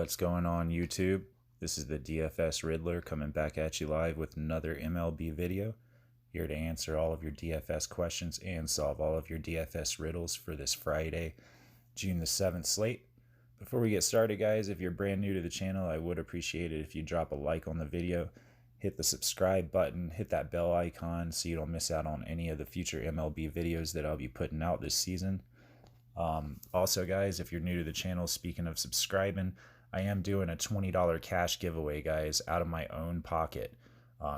What's going on YouTube? This is the DFS Riddler coming back at you live with another MLB video. Here to answer all of your DFS questions and solve all of your DFS riddles for this Friday, June the 7th slate. Before we get started, guys, if you're brand new to the channel, I would appreciate it if you drop a like on the video, hit the subscribe button, hit that bell icon so you don't miss out on any of the future MLB videos that I'll be putting out this season. Also, guys, if you're new to the channel, speaking of subscribing, I am doing a $20 cash giveaway, guys, out of my own pocket.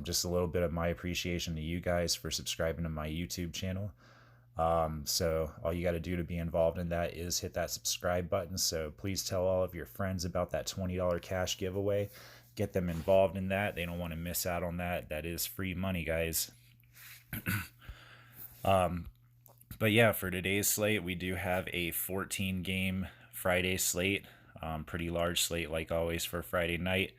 Just a little bit of my appreciation to you guys for subscribing to my YouTube channel. So all you got to do to be involved in that is hit that subscribe button. So please tell all of your friends about that $20 cash giveaway. Get them involved in that. They don't want to miss out on that. That is free money, guys. But yeah, for today's slate, we do have a 14-game Friday slate. Pretty large slate, like always, for Friday night.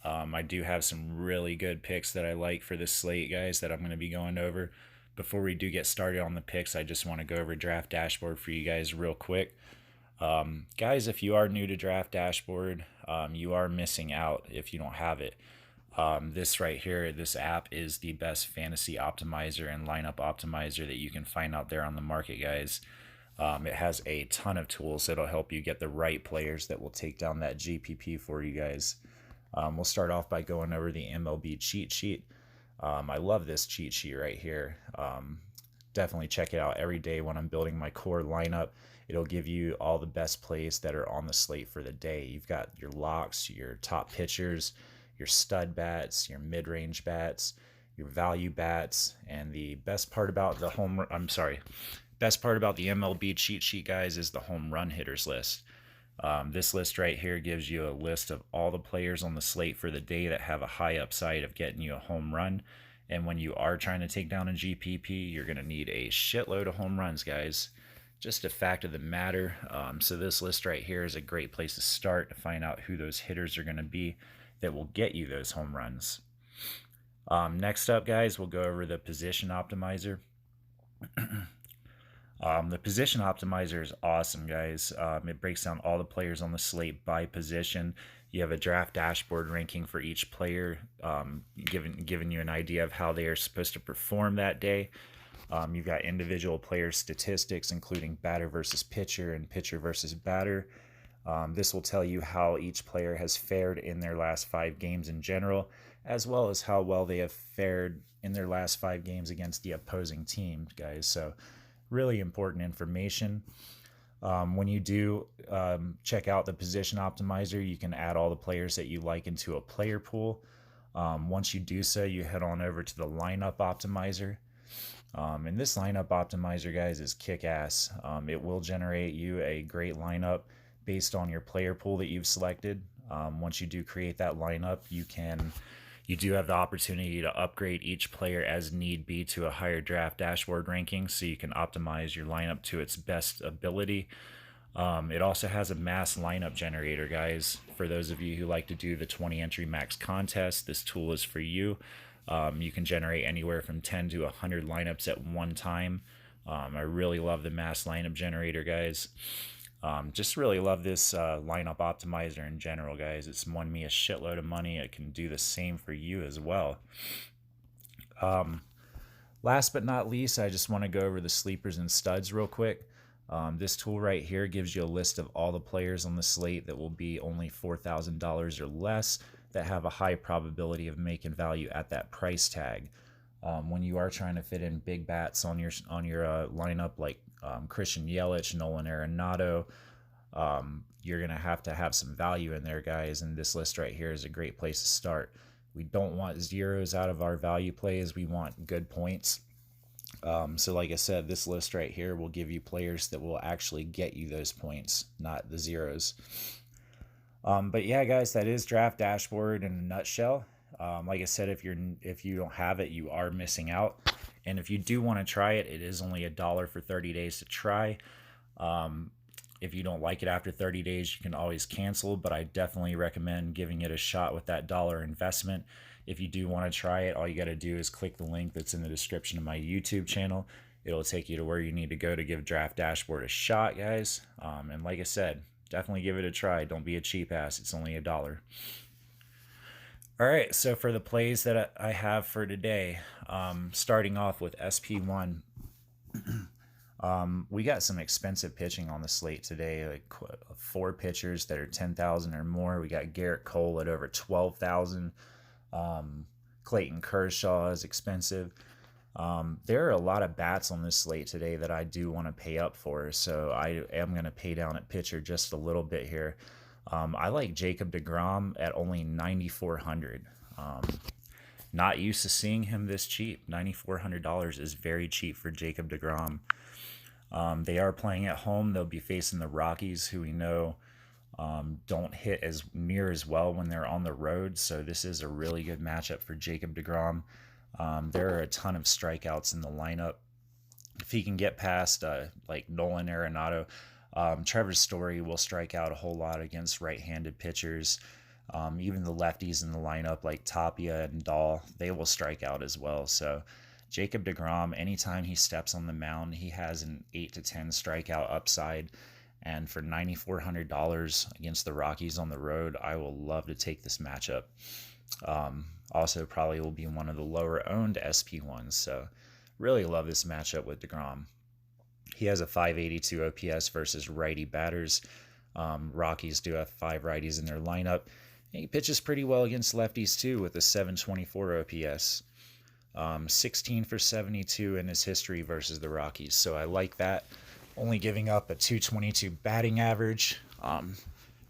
I do have some really good picks that I like for this slate, guys, that I'm going to be going over. Before we do get started on the picks, I just want to go over Draft Dashboard for you guys real quick. Guys, if you are new to Draft Dashboard, you are missing out if you don't have it. This right here, this app is the best fantasy optimizer and lineup optimizer that you can find out there on the market, guys. It has a ton of tools that'll help you get the right players that will take down that GPP for you guys. We'll start off by going over the MLB cheat sheet. I love this cheat sheet right here. Definitely check it out every day when I'm building my core lineup. It'll give you all the best plays that are on the slate for the day. You've got your locks, your top pitchers, your stud bats, your mid-range bats, your value bats, and the best part about the best part about the MLB cheat sheet, guys, is the home run hitters list. This list right here gives you a list of all the players on the slate for the day that have a high upside of getting you a home run. And when you are trying to take down a GPP, you're going to need a shitload of home runs, guys. Just a fact of the matter. So this list right here is a great place to start to find out who those hitters are going to be that will get you those home runs. Next up, guys, we'll go over the position optimizer. The position optimizer is awesome, guys. It breaks down all the players on the slate by position. You have a draft dashboard ranking for each player, giving you an idea of how they are supposed to perform that day. You've got individual player statistics, including batter versus pitcher and pitcher versus batter. This will tell you how each player has fared in their last 5 games in general, as well as how well they have fared in their last 5 games against the opposing team, guys. So really important information. When you do check out the position optimizer, you can add all the players that you like into a player pool. Once you do so, you head on over to the lineup optimizer. And this lineup optimizer, guys, is kick-ass. It will generate you a great lineup based on your player pool that you've selected. Once you do create that lineup, you do have the opportunity to upgrade each player as need be to a higher draft dashboard ranking, so you can optimize your lineup to its best ability. It also has a mass lineup generator, guys. For those of you who like to do the 20 entry max contest, this tool is for you. You can generate anywhere from 10 to 100 lineups at one time. I really love the mass lineup generator, guys. Just really love this lineup optimizer in general, guys. It's won me a shitload of money. It can do the same for you as well. Last but not least, I just want to go over the sleepers and studs real quick. This tool right here gives you a list of all the players on the slate that will be only $4,000 or less that have a high probability of making value at that price tag. When you are trying to fit in big bats on your lineup, like Christian Yelich, Nolan Arenado, you're going to have some value in there, guys, and this list right here is a great place to start. We don't want zeros out of our value plays. We want good points. So like I said, this list right here will give you players that will actually get you those points, not the zeros. But yeah, guys, that is Draft Dashboard in a nutshell. Like I said, if you don't have it, you are missing out. And if you do want to try it, it is only $1 for 30 days to try. If you don't like it after 30 days, you can always cancel, but I definitely recommend giving it a shot with that $1 investment. If you do want to try it, all you got to do is click the link that's in the description of my YouTube channel. It'll take you to where you need to go to give Draft Dashboard a shot, guys. And like I said, definitely give it a try. Don't be a cheap ass. It's only $1. All right, so for the plays that I have for today, starting off with SP1, we got some expensive pitching on the slate today, like 4 pitchers that are 10,000 or more. We got Garrett Cole at over 12,000. Clayton Kershaw is expensive. There are a lot of bats on this slate today that I do want to pay up for, so I am going to pay down at pitcher just a little bit here. I like Jacob DeGrom at only 9,400. Not used to seeing him this cheap. $9,400 is very cheap for Jacob DeGrom. They are playing at home. They'll be facing the Rockies, who we know don't hit as near as well when they're on the road. So this is a really good matchup for Jacob DeGrom. There are a ton of strikeouts in the lineup. If he can get past like Nolan Arenado, Trevor Story will strike out a whole lot against right-handed pitchers. Even the lefties in the lineup like Tapia and Dahl, they will strike out as well. So Jacob DeGrom, anytime he steps on the mound, he has an 8 to 10 strikeout upside. And for $9,400 against the Rockies on the road, I will love to take this matchup. Also, probably will be one of the lower owned SP1s. So really love this matchup with DeGrom. He has a 582 OPS versus righty batters. Rockies do have 5 righties in their lineup. He pitches pretty well against lefties too with a 724 OPS. 16 for 72 in his history versus the Rockies. So I like that. Only giving up a 222 batting average.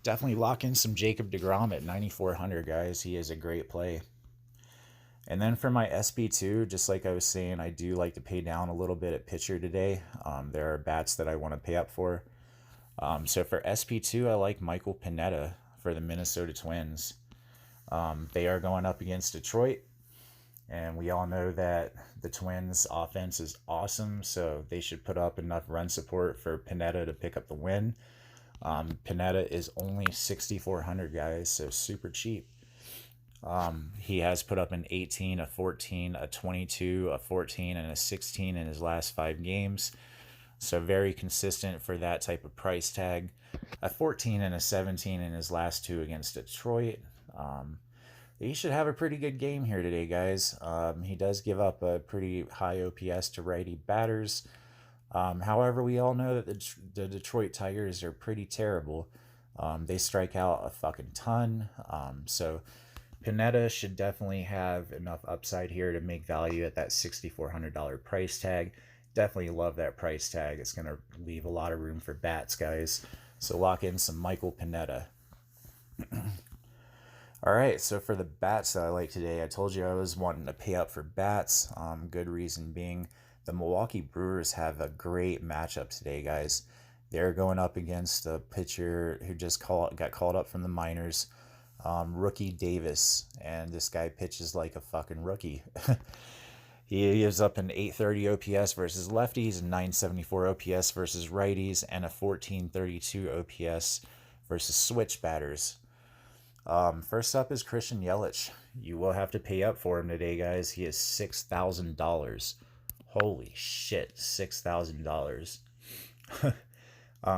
Definitely lock in some Jacob DeGrom at 9,400, guys. He is a great play. And then for my SP2, just like I was saying, I do like to pay down a little bit at pitcher today. There are bats that I want to pay up for. So for SP2, I like Michael Pineda for the Minnesota Twins. They are going up against Detroit. And we all know that the Twins' offense is awesome, so they should put up enough run support for Pineda to pick up the win. Pineda is only 6,400, guys, so super cheap. He has put up an 18, a 14, a 22, a 14, and a 16 in his last 5 games. So very consistent for that type of price tag. A 14 and a 17 in his last 2 against Detroit. He should have a pretty good game here today, guys. He does give up a pretty high OPS to righty batters. However, we all know that the Detroit Tigers are pretty terrible. They strike out a fucking ton. So Pineda should definitely have enough upside here to make value at that $6,400 price tag. Definitely love that price tag. It's going to leave a lot of room for bats, guys. So lock in some Michael Pineda. All right, so for the bats that I like today, I told you I was wanting to pay up for bats. Good reason being the Milwaukee Brewers have a great matchup today, guys. They're going up against a pitcher who just got called up from the minors, Rookie Davis, and this guy pitches like a fucking rookie. He gives up an 830 OPS versus lefties, and 974 OPS versus righties, and a 1432 OPS versus switch batters. First up is Christian Yelich. You will have to pay up for him today, guys. He is $6,000. Holy shit, $6,000.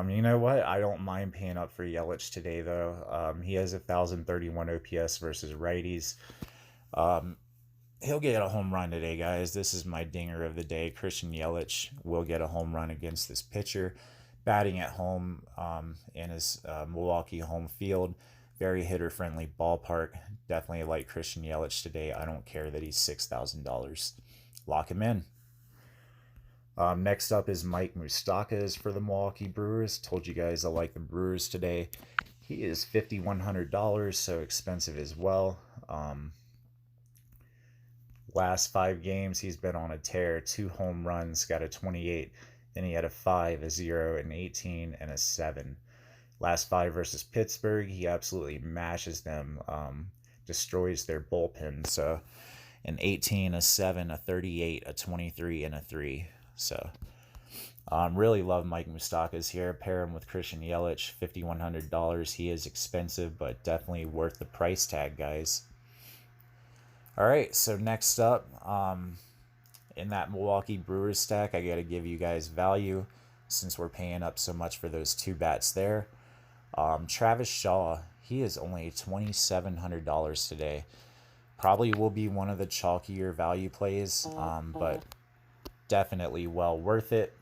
You know what? I don't mind paying up for Yelich today, though. He has a 1,031 OPS versus righties. He'll get a home run today, guys. This is my dinger of the day. Christian Yelich will get a home run against this pitcher. Batting at home in his Milwaukee home field. Very hitter-friendly ballpark. Definitely like Christian Yelich today. I don't care that he's $6,000. Lock him in. Next up is Mike Moustakas for the Milwaukee Brewers. Told you guys I like the Brewers today. He is $5,100, so expensive as well. Last 5 games, he's been on a tear. 2 home runs, got a 28. Then he had a 5, a 0, an 18, and a 7. Last 5 versus Pittsburgh, he absolutely mashes them, destroys their bullpen. So an 18, a 7, a 38, a 23, and a 3. So really love Mike Moustakas here. Pair him with Christian Yelich, $5,100. He is expensive, but definitely worth the price tag, guys. All right, so next up, in that Milwaukee Brewers stack, I got to give you guys value since we're paying up so much for those 2 bats there. Travis Shaw, he is only $2,700 today. Probably will be one of the chalkier value plays, but definitely well worth it.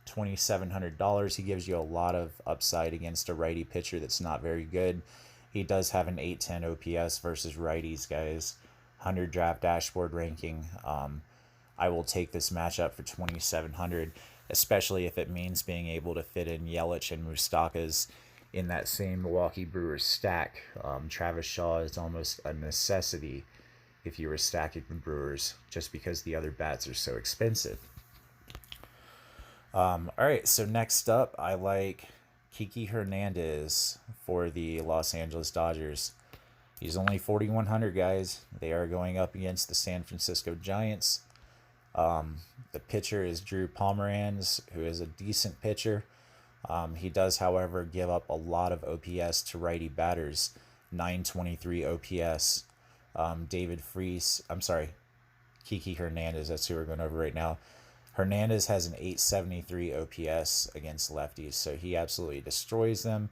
$2,700. He gives you a lot of upside against a righty pitcher that's not very good. He does have an 810 OPS versus righties, guys. 100 draft dashboard ranking. I will take this matchup for 2,700, especially if it means being able to fit in Yelich and Moustakas in that same Milwaukee Brewers stack. Travis Shaw is almost a necessity if you were stacking the Brewers, just because the other bats are so expensive. All right, so next up, I like Kiki Hernandez for the Los Angeles Dodgers. He's only 4,100, guys. They are going up against the San Francisco Giants. The pitcher is Drew Pomeranz, who is a decent pitcher. He does, however, give up a lot of OPS to righty batters. 923 OPS. Kiki Hernandez, that's who we're going over right now. Hernandez has an 873 OPS against lefties, so he absolutely destroys them.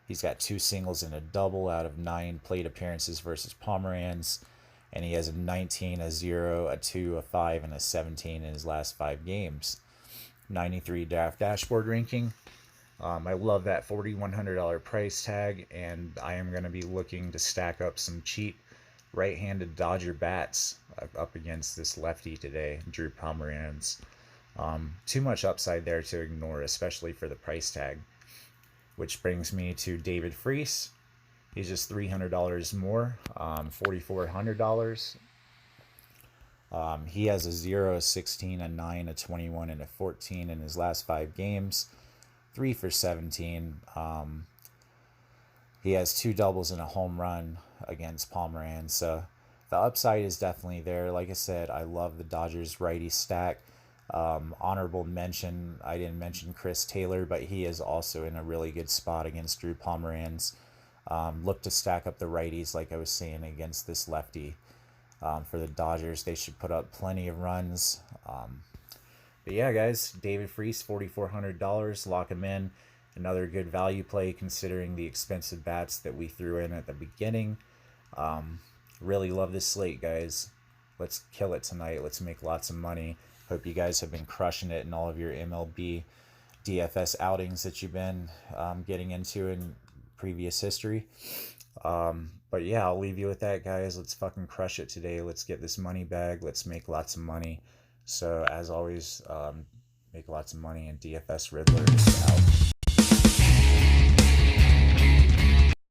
He's got 2 singles and a double out of 9 plate appearances versus Pomeranz, and he has a 19, a 0, a 2, a 5, and a 17 in his last 5 games. 93 draft dashboard ranking. I love that $4,100 price tag, and I am going to be looking to stack up some cheap right-handed Dodger bats up against this lefty today, Drew Pomeranz. Too much upside there to ignore, especially for the price tag. Which brings me to David Freese. He's just $300 more, $4,400. He has a 0, a 16, a 9, a 21, and a 14 in his last 5 games. 3 for 17. He has 2 doubles and a home run against Pomeranz. So the upside is definitely there. Like I said, I love the Dodgers righty stack. Honorable mention, I didn't mention Chris Taylor, but he is also in a really good spot against Drew Pomeranz. Look to stack up the righties, like I was saying, against this lefty. For the Dodgers, they should put up plenty of runs. But yeah, guys, David Freese, $4,400. Lock him in. Another good value play considering the expensive bats that we threw in at the beginning. Really love this slate, guys. Let's kill it tonight. Let's make lots of money. Hope you guys have been crushing it in all of your MLB DFS outings that you've been getting into in previous history. But yeah, I'll leave you with that, guys. Let's fucking crush it today. Let's get this money bag. Let's make lots of money. So as always, make lots of money, and DFS Riddler is out.